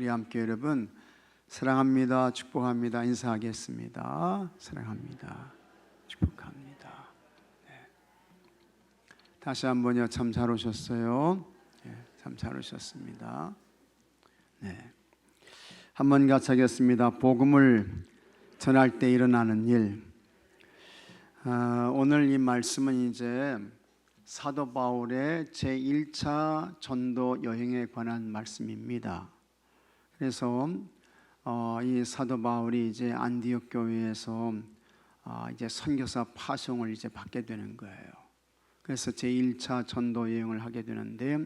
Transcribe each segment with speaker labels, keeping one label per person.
Speaker 1: 우리 함께 여러분 사랑합니다, 축복합니다 인사하겠습니다. 사랑합니다, 축복합니다. 네. 다시 한번요. 참 잘 오셨어요. 네, 참 잘 오셨습니다. 네. 한번 같이 하겠습니다. 복음을 전할 때 일어나는 일. 오늘 이 말씀은 이제 사도 바울의 제1차 전도 여행에 관한 말씀입니다. 그래서 이 사도 바울이 이제 안디옥 교회에서 이제 선교사 파송을 이제 받게 되는 거예요. 그래서 제1차 전도 여행을 하게 되는데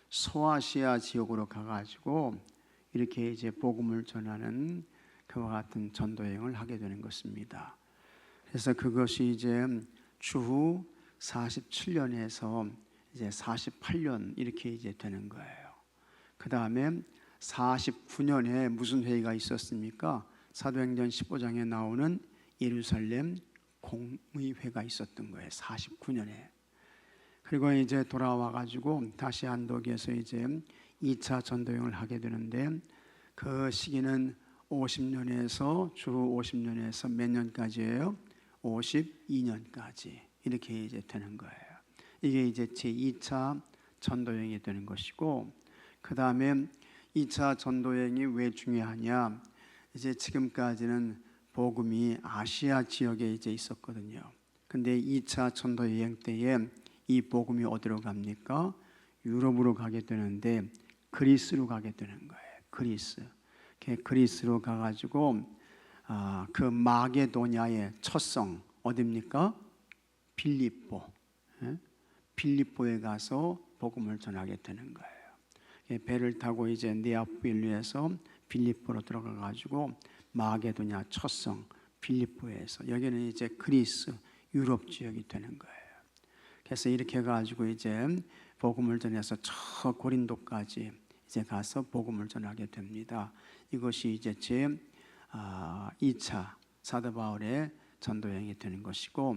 Speaker 1: 소아시아 지역으로 가가지고 이렇게 이제 복음을 전하는 그와 같은 전도 여행을 하게 되는 것입니다. 그래서 그것이 이제 추후 47년에서 이제 48년 이렇게 이제 되는 거예요. 그 다음에 49년에 무슨 회의가 있었습니까? 사도행전 15장에 나오는 예루살렘 공의회가 있었던 거예요. 49년에. 그리고 이제 돌아와 가지고 다시 안독에서 이제 2차 전도여행을 하게 되는데 그 시기는 50년에서 주 50년에서 몇 년까지예요? 52년까지 이렇게 이제 되는 거예요. 이게 이제 제2차 전도여행이 되는 것이고, 그 다음에 2차 전도여행이 왜 중요하냐? 이제 지금까지는 복음이 아시아 지역에 이제 있었거든요. 근데 2차 전도여행 때에 이 복음이 어디로 갑니까? 유럽으로 가게 되는데 그리스로 가게 되는 거예요. 그리스로 가가지고 그 마게도냐의 첫 성 어디입니까? 빌립보. 빌립보에 가서 복음을 전하게 되는 거예요. 배를 타고 이제 네아폴리에서 빌립보로 들어가가지고 마게도냐 첫 성 빌립보에서 여기는 이제 그리스 유럽 지역이 되는 거예요. 그래서 이렇게 해가지고 이제 복음을 전해서 저 고린도까지 이제 가서 복음을 전하게 됩니다. 이것이 이제 제 2차 사도 바울의 전도여행이 되는 것이고,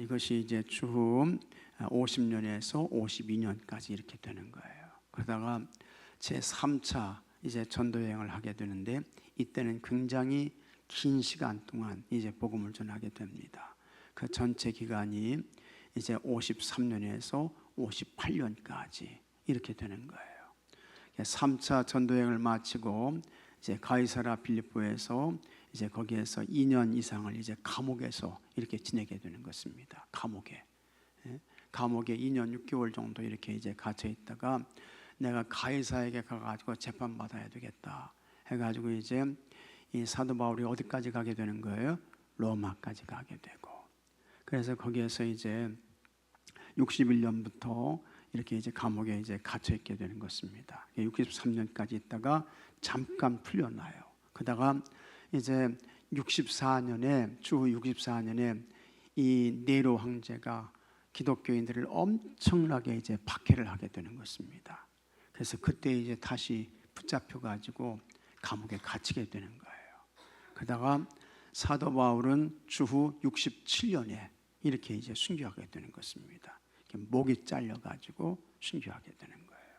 Speaker 1: 이것이 이제 추후 50년에서 52년까지 이렇게 되는 거예요. 그러다가 제 3차 이제 전도여행을 하게 되는데 이때는 굉장히 긴 시간 동안 이제 복음을 전하게 됩니다. 그 전체 기간이 이제 53년에서 58년까지 이렇게 되는 거예요. 3차 전도여행을 마치고 이제 가이사랴 빌립보에서 이제 거기에서 2년 이상을 이제 감옥에서 이렇게 지내게 되는 것입니다. 감옥에 2년 6개월 정도 이렇게 이제 갇혀 있다가 내가 가이사에게 가가지고 재판 받아야 되겠다 해가지고 이제 이 사도 바울이 어디까지 가게 되는 거예요? 로마까지 가게 되고, 그래서 거기에서 이제 61년부터 이렇게 이제 감옥에 이제 갇혀 있게 되는 것입니다. 63년까지 있다가 잠깐 풀려나요. 그러다가 이제 64년에 추후 64년에 이 네로 황제가 기독교인들을 엄청나게 이제 박해를 하게 되는 것입니다. 그래서 그때 이제 다시 붙잡혀 가지고 감옥에 갇히게 되는 거예요. 그러다가 사도 바울은 추후 67년에 이렇게 이제 순교하게 되는 것입니다. 목이 잘려 가지고 순교하게 되는 거예요.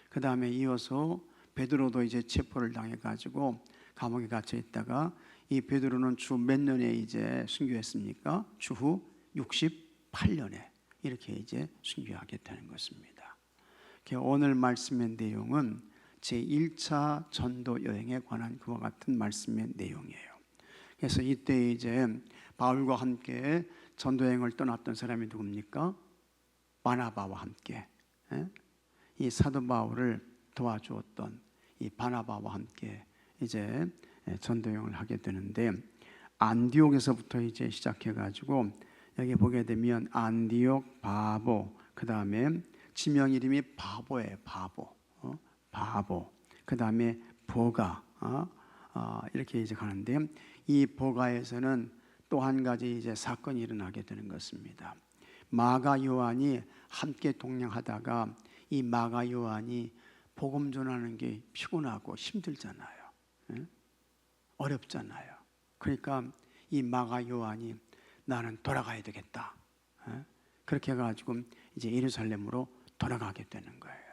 Speaker 1: 그 다음에 이어서 베드로도 이제 체포를 당해 가지고 감옥에 갇혀 있다가 이 베드로는 주 몇 년에 이제 순교했습니까? 추후 68년에 이렇게 이제 순교하게 되는 것입니다. 오늘 말씀의 내용은 제1차 전도 여행에 관한 그와 같은 말씀의 내용이에요. 그래서 이때 이제 바울과 함께 전도 여행을 떠났던 사람이 누굽니까? 바나바와 함께 이 사도 바울을 도와주었던 이 바나바와 함께 이제 전도 여행을 하게 되는데, 안디옥에서부터 이제 시작해 가지고 여기 보게 되면 안디옥, 바보, 그 다음에 지명 이름이 바보예요. 바보. 그 다음에 보가, 이렇게 이제 가는데 이 보가에서는 또 한 가지 이제 사건이 일어나게 되는 것입니다. 마가 요한이 함께 동행하다가 이 마가 요한이 복음 전하는 게 피곤하고 힘들잖아요. 어렵잖아요. 그러니까 이 마가 요한이 나는 돌아가야 되겠다. 그렇게 해가지고 이제 예루살렘으로 돌아가게 되는 거예요.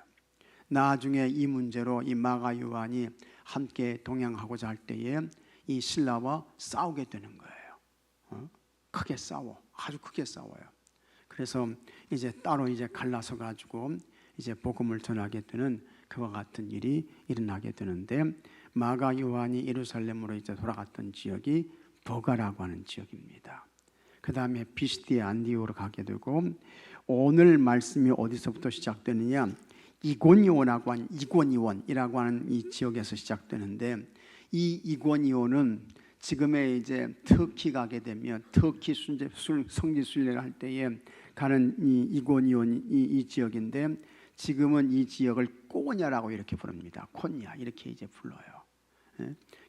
Speaker 1: 나중에 이 문제로 이 마가 요한이 함께 동행하고자 할 때에 이 신라와 싸우게 되는 거예요. 크게 싸워, 아주 크게 싸워요. 그래서 이제 따로 이제 갈라서 가지고 이제 복음을 전하게 되는 그와 같은 일이 일어나게 되는데, 마가 요한이 예루살렘으로 이제 돌아갔던 지역이 버가라고 하는 지역입니다. 그 다음에 피시디아 안디오로 가게 되고, 오늘 말씀이 어디서부터 시작되느냐, 이고니온이라고 하는 이 지역에서 시작되는데, 이 이고니온은 지금의 이제 터키 가게 되면 터키 성지 순례를 할 때에 가는 이 이고니온 이 지역인데, 지금은 이 지역을 꼬냐라고 이렇게 부릅니다. 콘야 이렇게 이제 불러요.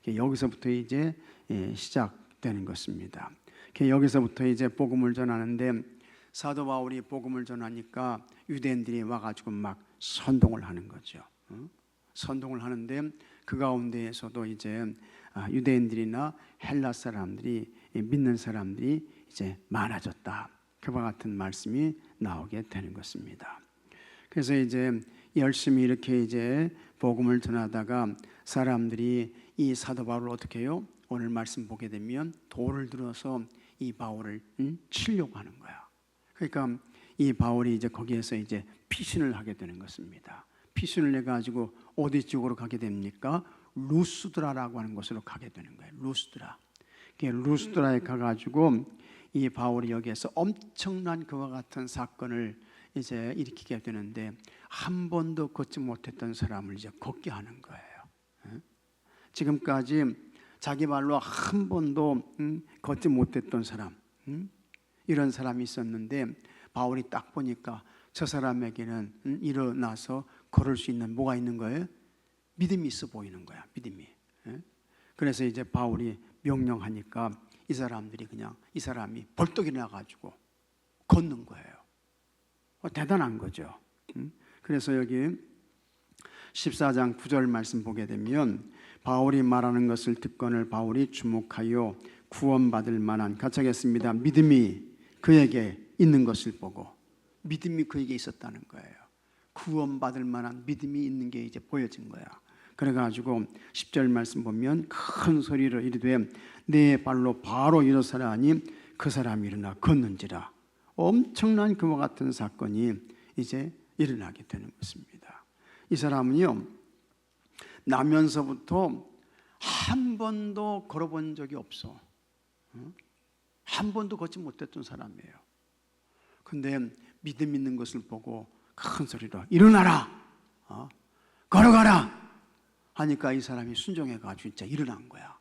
Speaker 1: 여기서부터 이제 시작되는 것입니다. 여기서부터 이제 복음을 전하는데, 사도 바울이 복음을 전하니까 유대인들이 와가지고 막 선동을 하는 거죠. 선동을 하는데 그 가운데에서도 이제 유대인들이나 헬라 사람들이 믿는 사람들이 이제 많아졌다. 그와 같은 말씀이 나오게 되는 것입니다. 그래서 이제 열심히 이렇게 이제 복음을 전하다가 사람들이 이 사도 바울을 어떻게 해요? 오늘 말씀 보게 되면 돌을 들어서 이 바울을 치려고 하는 거야. 그러니까 이 바울이 이제 거기에서 이제 피신을 하게 되는 것입니다. 피신을 해 가지고 어디 쪽으로 가게 됩니까? 루스드라라고 하는 곳으로 가게 되는 거예요. 루스드라. 루스드라에 가가지고 이 바울이 여기에서 엄청난 그와 같은 사건을 이제 일으키게 되는데, 한 번도 걷지 못했던 사람을 이제 걷게 하는 거예요. 지금까지 자기 발로 한 번도 걷지 못했던 사람, 이런 사람이 있었는데, 바울이 딱 보니까 저 사람에게는 일어나서 걸을 수 있는 뭐가 있는 거예요? 믿음이 있어 보이는 거야. 믿음이. 그래서 이제 바울이 명령하니까 이 사람이 벌떡 일어나 가지고 걷는 거예요. 대단한 거죠. 그래서 여기 14장 9절 말씀 보게 되면, 바울이 말하는 것을 듣거늘 바울이 주목하여 구원받을 만한, 같이 하겠습니다. 믿음이 그에게 있는 것을 보고, 믿음이 그에게 있었다는 거예요. 구원받을 만한 믿음이 있는 게 이제 보여진 거야. 그래가지고 10절 말씀 보면 큰 소리로 이르되 내 발로 바로 일어서라 하니 그 사람이 일어나 걷는지라. 엄청난 그와 같은 사건이 이제 일어나게 되는 것입니다. 이 사람은요, 나면서부터 한 번도 걸어본 적이 없어. 한 번도 걷지 못했던 사람이에요. 근데 믿음 있는 것을 보고 큰 소리로 일어나라, 걸어가라 하니까 이 사람이 순종해가지고 진짜 일어난 거야.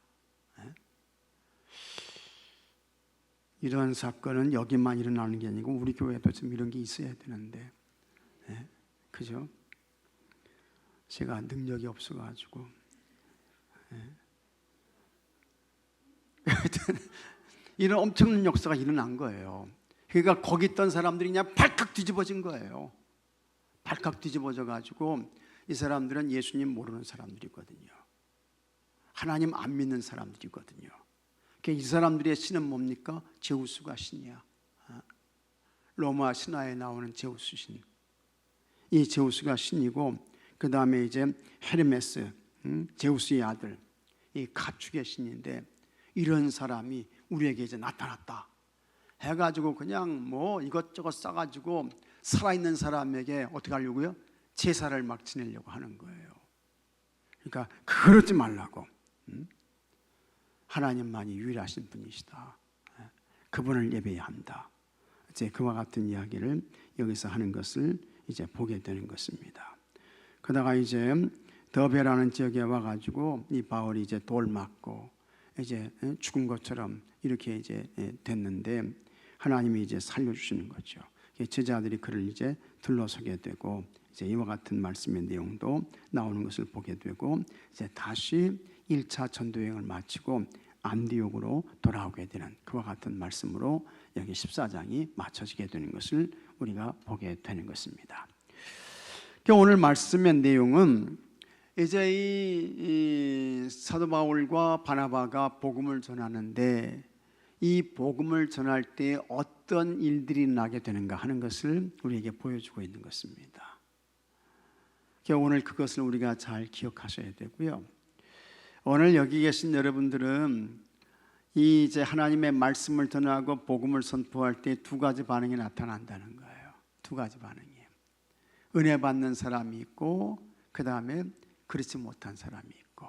Speaker 1: 이런 사건은 여기만 일어나는 게 아니고 우리 교회도 좀 이런 게 있어야 되는데, 그죠? 제가 능력이 없어가지고 이런 엄청난 역사가 일어난 거예요. 그러니까 거기 있던 사람들이 그냥 발칵 뒤집어진 거예요. 발칵 뒤집어져 가지고 이 사람들은 예수님 모르는 사람들이거든요. 하나님 안 믿는 사람들이거든요. 이 사람들의 신은 뭡니까? 제우스가 신이야. 로마 신화에 나오는 제우스 신. 이 제우스가 신이고, 그 다음에 이제 헤르메스, 제우스의 아들, 이 가축의 신인데, 이런 사람이 우리에게 이제 나타났다 해가지고 그냥 뭐 이것저것 싸가지고 살아있는 사람에게 어떻게 하려고요? 제사를 막 지내려고 하는 거예요. 그러니까 그러지 말라고. 하나님만이 유일하신 분이시다. 그분을 예배해야 한다. 이제 그와 같은 이야기를 여기서 하는 것을 이제 보게 되는 것입니다. 그러다가 이제 더베라는 지역에 와가지고 이 바울이 이제 돌 맞고 이제 죽은 것처럼 이렇게 이제 됐는데, 하나님이 이제 살려주시는 거죠. 제자들이 그를 이제 둘러서게 되고, 이제 이와 같은 말씀의 내용도 나오는 것을 보게 되고, 이제 다시 1차 전도여행을 마치고 안디옥으로 돌아오게 되는 그와 같은 말씀으로 여기 14장이 맞춰지게 되는 것을 우리가 보게 되는 것입니다. 오늘 말씀의 내용은 이제 이 사도 바울과 바나바가 복음을 전하는데, 이 복음을 전할 때 어떤 일들이 나게 되는가 하는 것을 우리에게 보여주고 있는 것입니다. 오늘 그것을 우리가 잘 기억하셔야 되고요. 오늘 여기 계신 여러분들은 이 이제 하나님의 말씀을 전하고 복음을 선포할 때 두 가지 반응이 나타난다는 거예요. 두 가지 반응이에요. 은혜 받는 사람이 있고, 그 다음에 그렇지 못한 사람이 있고,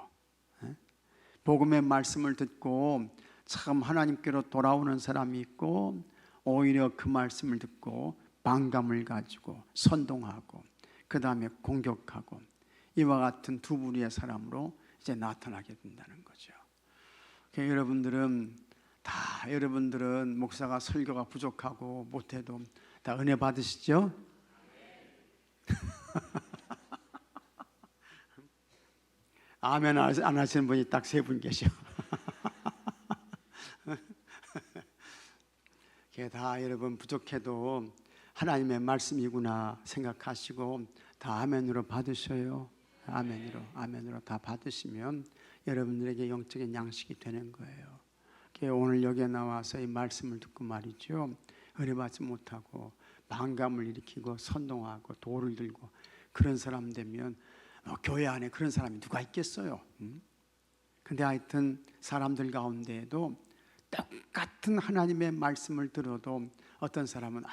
Speaker 1: 복음의 말씀을 듣고 참 하나님께로 돌아오는 사람이 있고, 오히려 그 말씀을 듣고 반감을 가지고 선동하고, 그 다음에 공격하고, 이와 같은 두 부류의 사람으로 이제 나타나게 된다는 거죠. 여러분들은 목사가 설교가 부족하고 못해도 다 은혜 받으시죠? 아멘 안 하시는 분이 딱 세 분 계셔. 다 여러분 부족해도 하나님의 말씀이구나 생각하시고 다 아멘으로 받으셔요. 아멘으로 다 받으시면 여러분들에게 영적인 양식이 되는 거예요. 오늘 여기에 나와서 이 말씀을 듣고 말이죠, 은혜 받지 못하고 반감을 일으키고 선동하고 돌을 들고 그런 사람 되면 교회 안에 그런 사람이 누가 있겠어요? 근데 하여튼 사람들 가운데에도 똑같은 하나님의 말씀을 들어도 어떤 사람은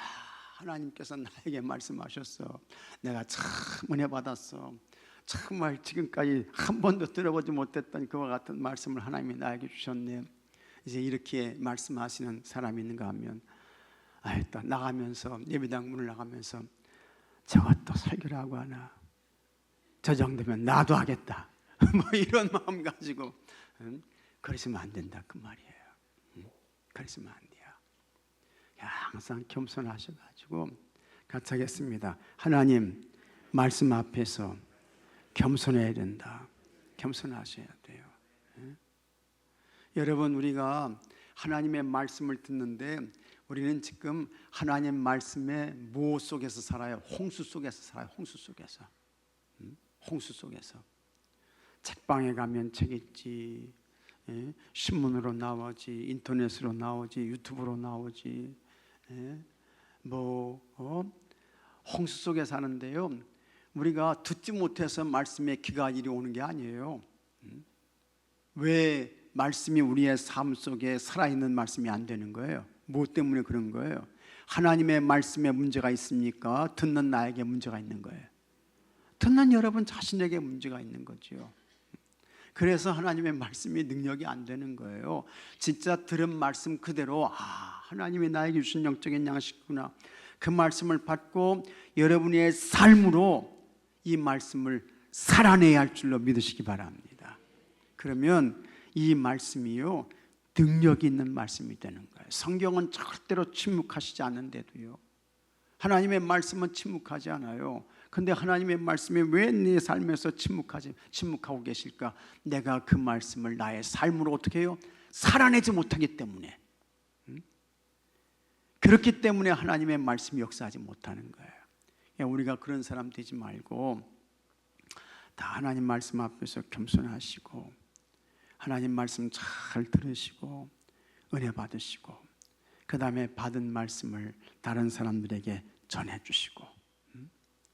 Speaker 1: 하나님께서 나에게 말씀하셨어, 내가 참 은혜 받았어, 정말 지금까지 한 번도 들어보지 못했던 그와 같은 말씀을 하나님이 나에게 주셨네, 이제 이렇게 말씀하시는 사람이 있는가 하면 또 나가면서 예배당 문을 나가면서 저것도 설교를 하고 하나, 저 정도면 나도 하겠다 뭐 이런 마음 가지고 그러시면 안 된다 그 말이에요. 그러시면 안 돼요. 항상 겸손하셔가지고 같이 하겠습니다. 하나님 말씀 앞에서 겸손해야 된다. 겸손하셔야 돼요. 여러분, 우리가 하나님의 말씀을 듣는데 우리는 지금 하나님 말씀의 뭐 속에서 살아요? 홍수 속에서 살아요. 홍수 속에서. 홍수 속에서. 책방에 가면 책 있지, 신문으로 나오지, 인터넷으로 나오지, 유튜브로 나오지, 홍수 속에 사는데요, 우리가 듣지 못해서 말씀에 귀가 이리 오는 게 아니에요. 왜 말씀이 우리의 삶 속에 살아있는 말씀이 안 되는 거예요? 무엇 때문에 그런 거예요? 하나님의 말씀에 문제가 있습니까? 듣는 나에게 문제가 있는 거예요. 듣는 여러분 자신에게 문제가 있는 거죠. 그래서 하나님의 말씀이 능력이 안 되는 거예요. 진짜 들은 말씀 그대로 하나님이 나에게 주신 영적인 양식이구나, 그 말씀을 받고 여러분의 삶으로 이 말씀을 살아내야 할 줄로 믿으시기 바랍니다. 그러면 이 말씀이요, 능력이 있는 말씀이 되는 거예요. 성경은 절대로 침묵하시지 않는데도요, 하나님의 말씀은 침묵하지 않아요. 근데 하나님의 말씀이 왜 내 삶에서 침묵하고 계실까? 내가 그 말씀을 나의 삶으로 어떻게 해요? 살아내지 못하기 때문에. 그렇기 때문에 하나님의 말씀이 역사하지 못하는 거예요. 우리가 그런 사람 되지 말고 다 하나님 말씀 앞에서 겸손하시고 하나님 말씀 잘 들으시고 은혜 받으시고, 그 다음에 받은 말씀을 다른 사람들에게 전해주시고,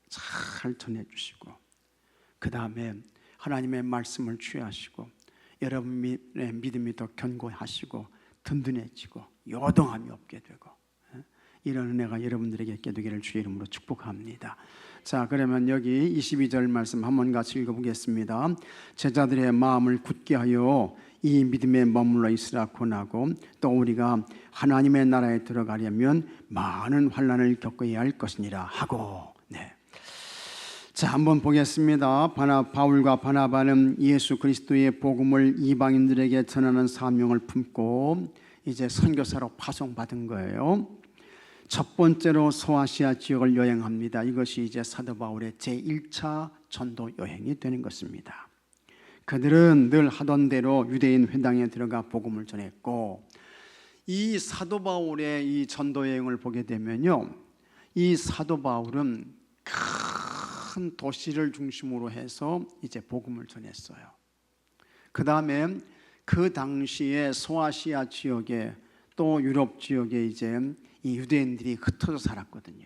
Speaker 1: 잘 전해주시고, 그 다음에 하나님의 말씀을 취하시고 여러분의 믿음이 더 견고하시고 든든해지고 요동함이 없게 되고, 이런 은혜가 여러분들에게 있게 되기를 주의 이름으로 축복합니다. 자, 그러면 여기 22절 말씀 한번 같이 읽어보겠습니다. 제자들의 마음을 굳게 하여 이 믿음에 머물러 있으라 권하고, 또 우리가 하나님의 나라에 들어가려면 많은 환난을 겪어야 할 것이니라 하고. 자, 한번 보겠습니다. 바울과 바나바는 예수 그리스도의 복음을 이방인들에게 전하는 사명을 품고 이제 선교사로 파송받은 거예요. 첫 번째로 소아시아 지역을 여행합니다. 이것이 이제 사도 바울의 제1차 전도 여행이 되는 것입니다. 그들은 늘 하던 대로 유대인 회당에 들어가 복음을 전했고, 이 사도 바울의 이 전도 여행을 보게 되면요, 이 사도 바울은 큰 도시를 중심으로 해서 이제 복음을 전했어요. 그 다음에 그 당시에 소아시아 지역에 또 유럽 지역에 이제 이 유대인들이 흩어져 살았거든요.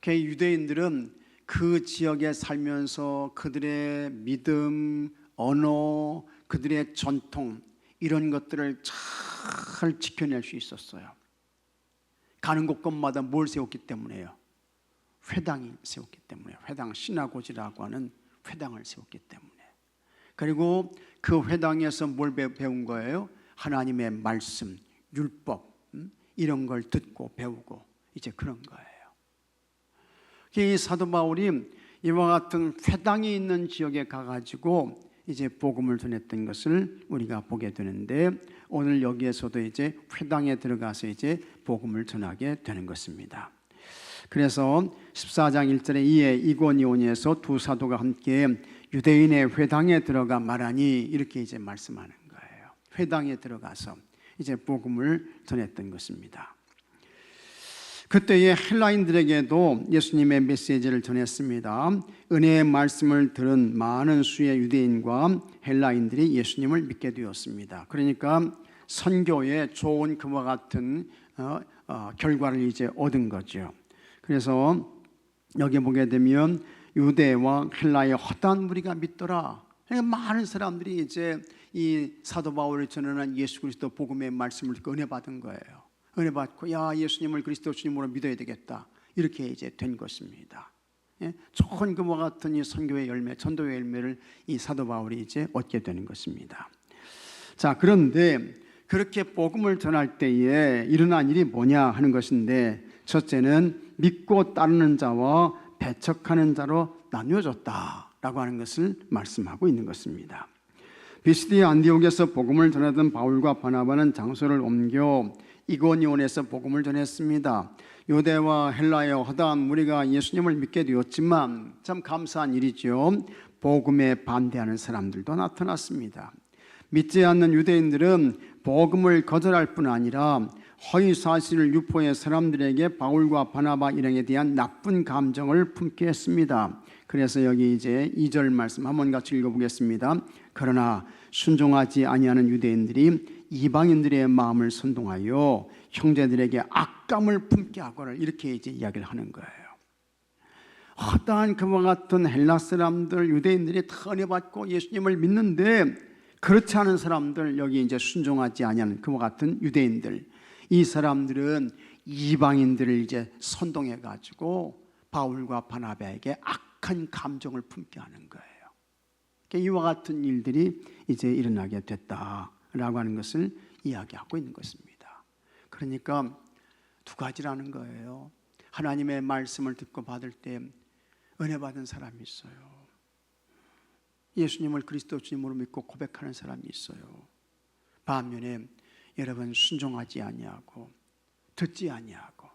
Speaker 1: 그 유대인들은 그 지역에 살면서 그들의 믿음, 언어, 그들의 전통 이런 것들을 잘 지켜낼 수 있었어요. 가는 곳곳마다 뭘 세웠기 때문에요? 회당이 세웠기 때문에, 회당 시나고지라고 하는 회당을 세웠기 때문에. 그리고 그 회당에서 뭘 배운 거예요? 하나님의 말씀, 율법 이런 걸 듣고 배우고 이제 그런 거예요. 이 사도 바울이 이와 같은 회당이 있는 지역에 가가지고 이제 복음을 전했던 것을 우리가 보게 되는데, 오늘 여기에서도 이제 회당에 들어가서 이제 복음을 전하게 되는 것입니다. 그래서 14장 1절에 이에 이고니온에서 두 사도가 함께 유대인의 회당에 들어가 말하니 이렇게 이제 말씀하는 거예요. 회당에 들어가서 이제 복음을 전했던 것입니다. 그때의 헬라인들에게도 예수님의 메시지를 전했습니다. 은혜의 말씀을 들은 많은 수의 유대인과 헬라인들이 예수님을 믿게 되었습니다. 그러니까 선교에 좋은 그와 같은 결과를 이제 얻은 거죠. 그래서 여기 보게 되면 유대와 헬라의 허다한 무리가 믿더라. 그러니까 많은 사람들이 이제 이 사도 바울이 전하는 예수 그리스도 복음의 말씀을 듣고 은혜 받은 거예요. 은혜 받고 야, 예수님을 그리스도 주님으로 믿어야 되겠다, 이렇게 이제 된 것입니다. 예? 좋은 그와 같은 이 선교의 열매, 전도의 열매를 이 사도 바울이 이제 얻게 되는 것입니다. 자, 그런데 그렇게 복음을 전할 때에 일어난 일이 뭐냐 하는 것인데, 첫째는 믿고 따르는 자와 배척하는 자로 나뉘어졌다라고 하는 것을 말씀하고 있는 것입니다. 비시디아 안디옥에서 복음을 전하던 바울과 바나바는 장소를 옮겨 이고니온에서 복음을 전했습니다. 유대와 헬라의 허다한 무리가 예수님을 믿게 되었지만 참 감사한 일이죠. 복음에 반대하는 사람들도 나타났습니다. 믿지 않는 유대인들은 복음을 거절할 뿐 아니라 허위 사실을 유포해 사람들에게 바울과 바나바 일행에 대한 나쁜 감정을 품게 했습니다. 그래서 여기 이제 2절 말씀 한번 같이 읽어보겠습니다. 그러나 순종하지 아니하는 유대인들이 이방인들의 마음을 선동하여 형제들에게 악감을 품게 하거늘, 이렇게 이제 이야기를 하는 거예요. 허다한 그와 같은 헬라 사람들, 유대인들이 다 은혜 받고 예수님을 믿는데 그렇지 않은 사람들, 여기 이제 순종하지 아니하는 그와 같은 유대인들, 이 사람들은 이방인들을 이제 선동해 가지고 바울과 바나바에게 악한 감정을 품게 하는 거예요. 이와 같은 일들이 이제 일어나게 됐다라고 하는 것을 이야기하고 있는 것입니다. 그러니까 두 가지라는 거예요. 하나님의 말씀을 듣고 받을 때 은혜 받은 사람이 있어요. 예수님을 그리스도 주님으로 믿고 고백하는 사람이 있어요. 반면에 여러분 순종하지 아니하고 듣지 아니하고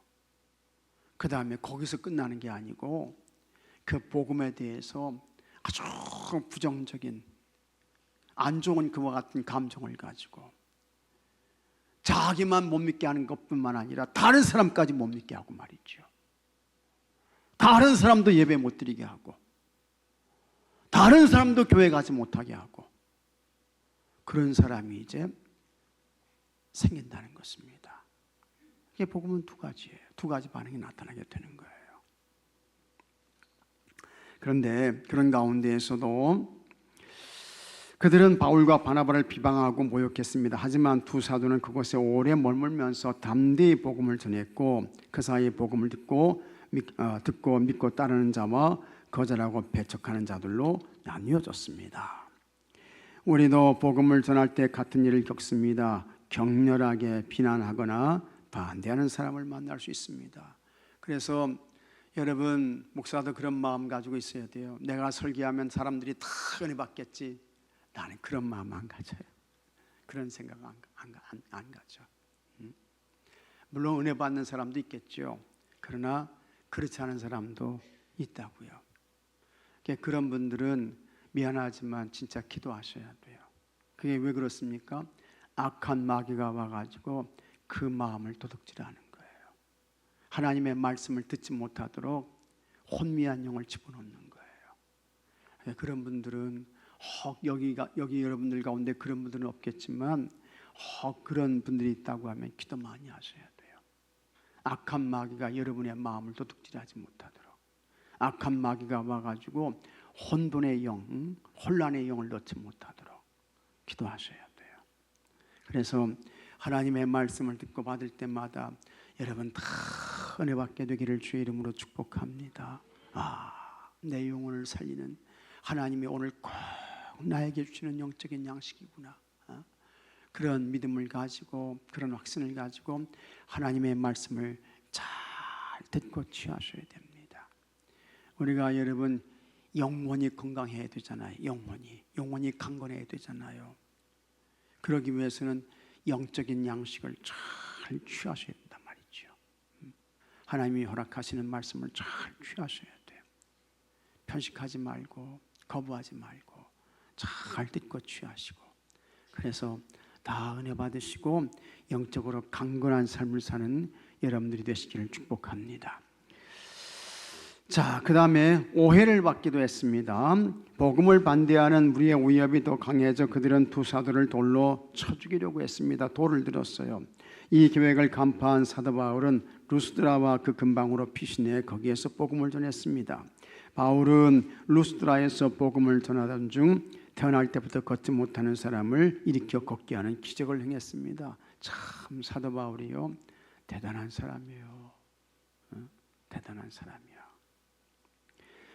Speaker 1: 그 다음에 거기서 끝나는 게 아니고 그 복음에 대해서 아주 부정적인 안 좋은 그와 같은 감정을 가지고 자기만 못 믿게 하는 것뿐만 아니라 다른 사람까지 못 믿게 하고 말이죠. 다른 사람도 예배 못 드리게 하고 다른 사람도 교회 가지 못하게 하고 그런 사람이 이제 생긴다는 것입니다. 이게 복음은 두 가지예요. 두 가지 반응이 나타나게 되는 거예요. 그런데 그런 가운데에서도 그들은 바울과 바나바를 비방하고 모욕했습니다. 하지만 두 사도는 그곳에 오래 머물면서 담대히 복음을 전했고 그 사이에 복음을 듣고 믿고 따르는 자와 거절하고 배척하는 자들로 나뉘어졌습니다. 우리도 복음을 전할 때 같은 일을 겪습니다. 격렬하게 비난하거나 반대하는 사람을 만날 수 있습니다. 그래서 여러분, 목사도 그런 마음 가지고 있어야 돼요. 내가 설교하면 사람들이 다 은혜 받겠지. 나는 그런 마음 안 가져요. 그런 생각 안 가져. 물론 은혜 받는 사람도 있겠죠. 그러나 그렇지 않은 사람도 있다고요. 그런 분들은 미안하지만 진짜 기도하셔야 돼요. 그게 왜 그렇습니까? 악한 마귀가 와가지고 그 마음을 도둑질하는 거예요. 하나님의 말씀을 듣지 못하도록 혼미한 영을 집어넣는 거예요. 그런 분들은 여기 여러분들 가운데 그런 분들은 없겠지만 그런 분들이 있다고 하면 기도 많이 하셔야 돼요. 악한 마귀가 여러분의 마음을 도둑질하지 못하도록, 악한 마귀가 와가지고 혼돈의 영, 혼란의 영을 넣지 못하도록 기도하셔야 돼요. 그래서 하나님의 말씀을 듣고 받을 때마다 여러분 다 은혜 받게 되기를 주의 이름으로 축복합니다. 내 영혼을 살리는 하나님이 오늘 꼭 나에게 주시는 영적인 양식이구나. 그런 믿음을 가지고, 그런 확신을 가지고 하나님의 말씀을 잘 듣고 취하셔야 됩니다. 우리가 여러분 영혼이 건강해야 되잖아요. 영혼이 강건해야 되잖아요. 그러기 위해서는 영적인 양식을 잘 취하셔야 된단 말이죠. 하나님이 허락하시는 말씀을 잘 취하셔야 돼요. 편식하지 말고 거부하지 말고 잘 듣고 취하시고, 그래서 다 은혜 받으시고 영적으로 강건한 삶을 사는 여러분들이 되시기를 축복합니다. 자, 그 다음에 오해를 받기도 했습니다. 복음을 반대하는 무리의 위협이 더 강해져 그들은 두 사도를 돌로 쳐 죽이려고 했습니다. 돌을 들었어요. 이 계획을 간파한 사도 바울은 루스드라와 그 근방으로 피신해 거기에서 복음을 전했습니다. 바울은 루스드라에서 복음을 전하던 중 태어날 때부터 걷지 못하는 사람을 일으켜 걷게 하는 기적을 행했습니다. 참 사도 바울이요, 대단한 사람이에요. 대단한 사람이야.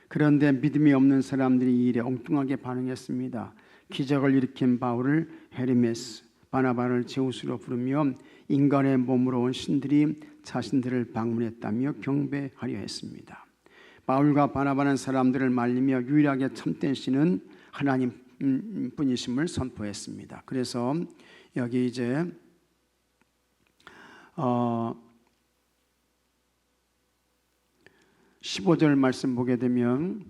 Speaker 1: 그런데 믿음이 없는 사람들이 이 일에 엉뚱하게 반응했습니다. 기적을 일으킨 바울을 헤르메스, 바나바를 제우스로 부르며 인간의 몸으로 온 신들이 자신들을 방문했다며 경배하려 했습니다. 바울과 바나바는 사람들을 말리며 유일하게 참된 신은 하나님 분이심을 선포했습니다. 그래서 여기 이제 15절 말씀 보게 되면,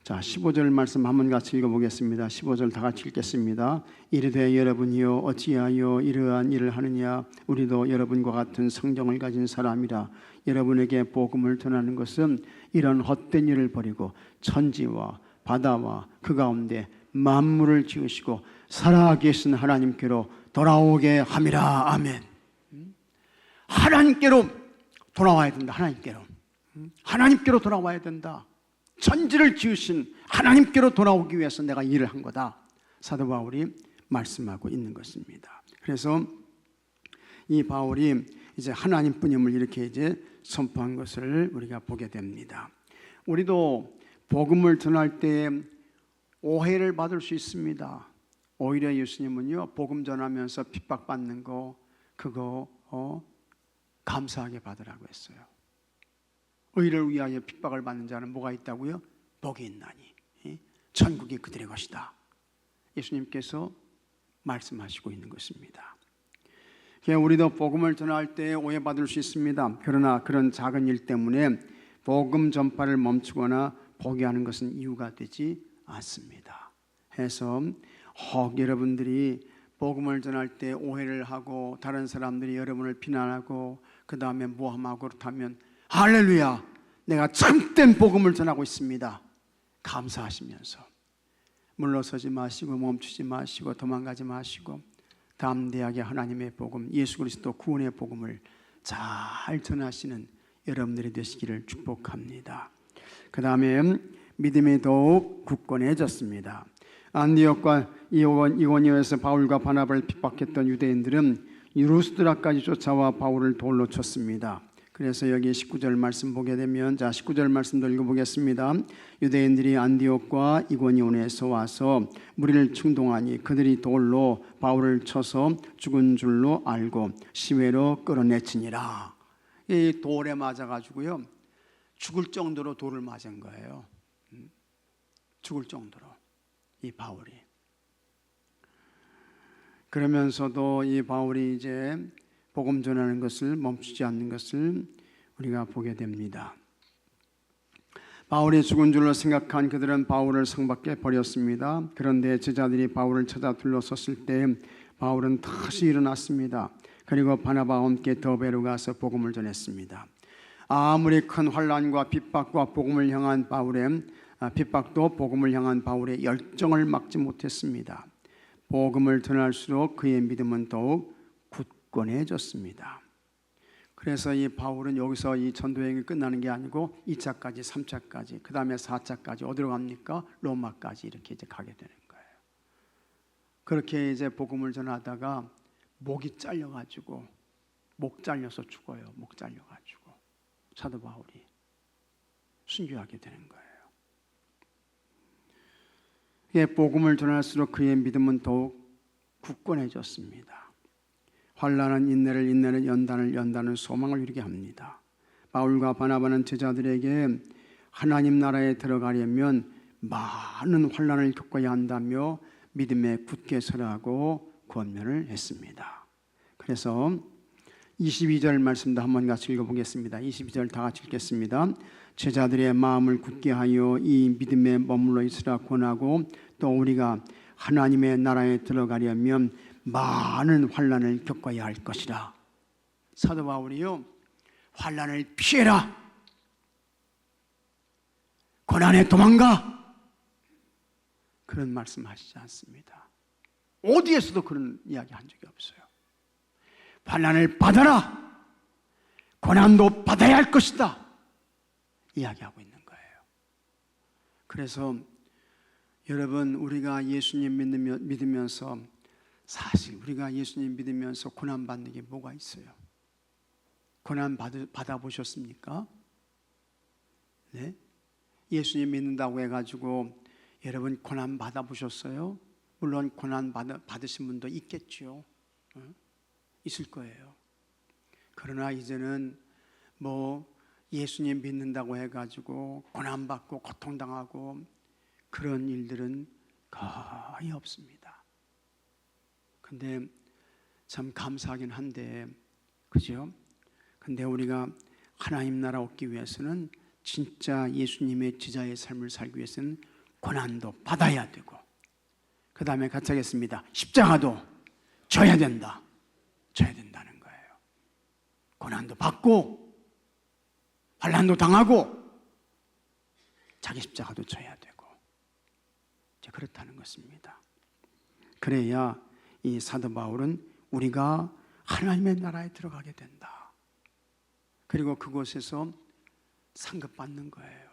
Speaker 1: 자 15절 말씀 한번 같이 읽어보겠습니다. 15절 다 같이 읽겠습니다. 이르되 여러분이요 어찌하여 이러한 일을 하느냐, 우리도 여러분과 같은 성정을 가진 사람이라. 여러분에게 복음을 전하는 것은 이런 헛된 일을 버리고 천지와 바다와 그 가운데 만물을 지으시고 살아계신 하나님께로 돌아오게 함이라. 아멘. 하나님께로 돌아와야 된다. 하나님께로 돌아와야 된다. 천지를 지으신 하나님께로 돌아오기 위해서 내가 일을 한 거다. 사도 바울이 말씀하고 있는 것입니다. 그래서 이 바울이 이제 하나님뿐임을 이렇게 이제 선포한 것을 우리가 보게 됩니다. 우리도 복음을 전할 때 오해를 받을 수 있습니다. 오히려 예수님은요, 복음 전하면서 핍박받는 거 그거 감사하게 받으라고 했어요. 의를 위하여 핍박을 받는 자는 뭐가 있다고요? 복이 있나니 천국이 그들의 것이다. 예수님께서 말씀하시고 있는 것입니다. 우리도 복음을 전할 때 오해받을 수 있습니다. 그러나 그런 작은 일 때문에 복음 전파를 멈추거나 포기하는 것은 이유가 되지 않습니다. 해서 혹 여러분들이 복음을 전할 때 오해를 하고 다른 사람들이 여러분을 비난하고 그 다음에 모함하고 그렇다면 할렐루야, 내가 참된 복음을 전하고 있습니다, 감사하시면서 물러서지 마시고 멈추지 마시고 도망가지 마시고 담대하게 하나님의 복음, 예수 그리스도 구원의 복음을 잘 전하시는 여러분들이 되시기를 축복합니다. 그 다음에 믿음이 더욱 굳건해졌습니다. 안디옥과 이고니오에서 바울과 바나바를 핍박했던 유대인들은 루스드라까지 쫓아와 바울을 돌로 쳤습니다. 그래서 여기 19절 말씀 보게 되면, 자 19절 말씀도 읽어보겠습니다. 유대인들이 안디옥과 이고니온에서 와서 무리를 충동하니 그들이 돌로 바울을 쳐서 죽은 줄로 알고 시외로 끌어내치니라. 이 돌에 맞아가지고요, 죽을 정도로 돌을 맞은 거예요. 죽을 정도로 이 바울이. 그러면서도 이 바울이 이제 복음 전하는 것을 멈추지 않는 것을 우리가 보게 됩니다. 바울이 죽은 줄로 생각한 그들은 바울을 성밖에 버렸습니다. 그런데 제자들이 바울을 찾아 둘러섰을 때 바울은 다시 일어났습니다. 그리고 바나바와 함께 더베로 가서 복음을 전했습니다. 아무리 큰 환난과 핍박과 복음을 향한 바울의 핍박도 복음을 향한 바울의 열정을 막지 못했습니다. 복음을 전할수록 그의 믿음은 더욱 굳건해졌습니다. 그래서 이 바울은 여기서 이 전도 여행이 끝나는 게 아니고 2차까지 3차까지 그 다음에 4차까지 어디로 갑니까? 로마까지 이렇게 이제 가게 되는 거예요. 그렇게 이제 복음을 전하다가 목이 잘려가지고 목 잘려서 죽어요. 목 잘려가지고 사도 바울이 순교하게 되는 거예요. 복음을 전할수록 그의 믿음은 더욱 굳건해졌습니다. 환난은 인내를, 인내는 연단을, 연단은 소망을 이루게 합니다. 바울과 바나바는 제자들에게 하나님 나라에 들어가려면 많은 환난을 겪어야 한다며 믿음에 굳게 서라고 권면을 했습니다. 그래서 22절 말씀도 한번 같이 읽어보겠습니다. 22절 다 같이 읽겠습니다. 제자들의 마음을 굳게 하여 이 믿음에 머물러 있으라 권하고 또 우리가 하나님의 나라에 들어가려면 많은 환난을 겪어야 할 것이라. 사도 바울이요, 환난을 피해라, 고난에 도망가, 그런 말씀하시지 않습니다. 어디에서도 그런 이야기 한 적이 없어요. 환난을 받아라, 고난도 받아야 할 것이다 이야기하고 있는 거예요. 그래서 여러분, 우리가 예수님 믿으면서 사실 우리가 예수님 믿으면서 고난받는 게 뭐가 있어요? 고난 받아보셨습니까? 네? 예수님 믿는다고 해가지고 여러분 고난 받아보셨어요? 물론 고난 받으신 분도 있겠죠. 있을 거예요. 그러나 이제는 뭐 예수님 믿는다고 해가지고 고난받고 고통당하고 그런 일들은 거의 없습니다. 근데 참 감사하긴 한데, 그죠? 근데 우리가 하나님 나라 얻기 위해서는 진짜 예수님의 제자의 삶을 살기 위해서는 고난도 받아야 되고, 그 다음에 같이 하겠습니다. 십자가도 져야 된다. 져야 된다는 거예요. 고난도 받고 환난도 당하고 자기 십자가도 져야 되고, 이제 그렇다는 것입니다. 그래야 이 사도 바울은 우리가 하나님의 나라에 들어가게 된다. 그리고 그곳에서 상급받는 거예요.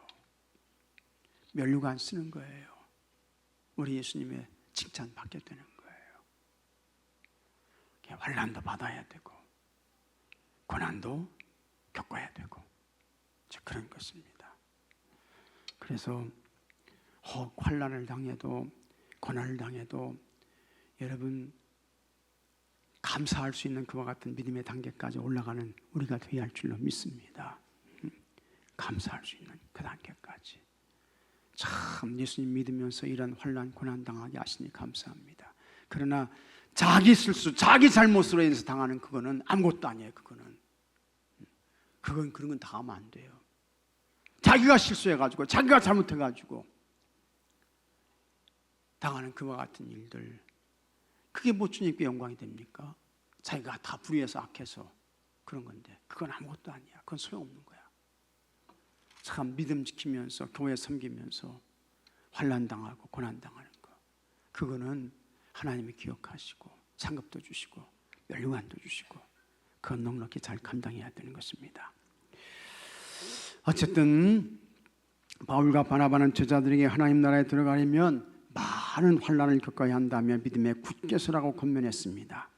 Speaker 1: 면류관 쓰는 거예요. 우리 예수님의 칭찬 받게 되는 거예요. 환난도 받아야 되고 고난도 겪어야 되고 그런 것입니다. 그래서 혹 환난을 당해도 고난을 당해도 여러분 감사할 수 있는 그와 같은 믿음의 단계까지 올라가는 우리가 되어야 할 줄로 믿습니다. 감사할 수 있는 그 단계까지. 참 예수님 믿으면서 이런 환난 고난 당하게 하시니 감사합니다. 그러나 자기 실수, 자기 잘못으로 인해서 당하는 그거는 아무것도 아니에요. 그건 그런 건 당하면 안 돼요. 자기가 실수해가지고 자기가 잘못해가지고 당하는 그와 같은 일들, 그게 뭐 주님께 영광이 됩니까? 자기가 다 불의해서 악해서 그런 건데 그건 아무것도 아니야. 그건 소용없는 거야. 참 믿음 지키면서 교회 섬기면서 환난 당하고 고난 당하는 거, 그거는 하나님이 기억하시고 상급도 주시고 면류관도 주시고 그건 넉넉히 잘 감당해야 되는 것입니다. 어쨌든 바울과 바나바는 제자들에게 하나님 나라에 들어가려면 많은 환난을 겪어야 한다며 믿음에 굳게 서라고 권면했습니다.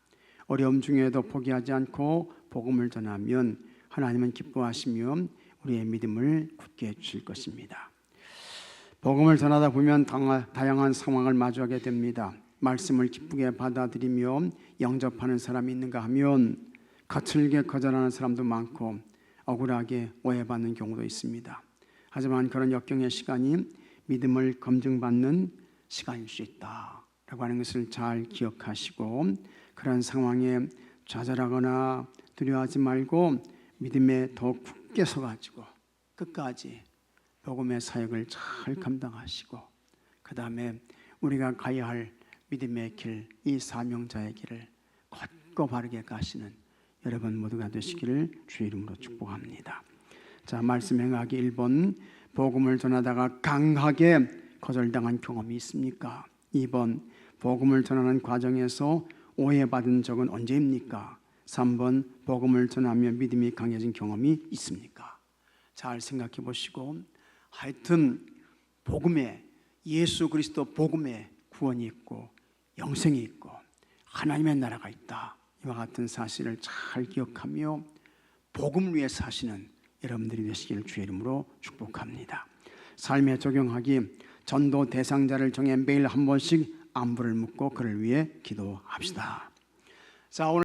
Speaker 1: 어려움 중에도 포기하지 않고 복음을 전하면 하나님은 기뻐하시며 우리의 믿음을 굳게 해주실 것입니다. 복음을 전하다 보면 다양한 상황을 마주하게 됩니다. 말씀을 기쁘게 받아들이며 영접하는 사람이 있는가 하면 거칠게 거절하는 사람도 많고 억울하게 오해받는 경우도 있습니다. 하지만 그런 역경의 시간이 믿음을 검증받는 시간일 수 있다라고 하는 것을 잘 기억하시고, 그런 상황에 좌절하거나 두려워하지 말고 믿음에 더욱 굳게 서가지고 끝까지 복음의 사역을 잘 감당하시고, 그 다음에 우리가 가야 할 믿음의 길, 이 사명자의 길을 곧고 바르게 가시는 여러분 모두가 되시기를 주의 이름으로 축복합니다. 자, 말씀 행하기 1번, 복음을 전하다가 강하게 거절당한 경험이 있습니까? 2번, 복음을 전하는 과정에서 오해받은 적은 언제입니까? 3번 복음을 전하며 믿음이 강해진 경험이 있습니까? 잘 생각해 보시고 하여튼 복음에 예수 그리스도 복음에 구원이 있고 영생이 있고 하나님의 나라가 있다. 이와 같은 사실을 잘 기억하며 복음을 위해 사시는 여러분들이 되시기를 주의 이름으로 축복합니다. 삶에 적용하기 전도 대상자를 정해 매일 한 번씩 안부를 묻고 그를 위해 기도합시다. 자, 오늘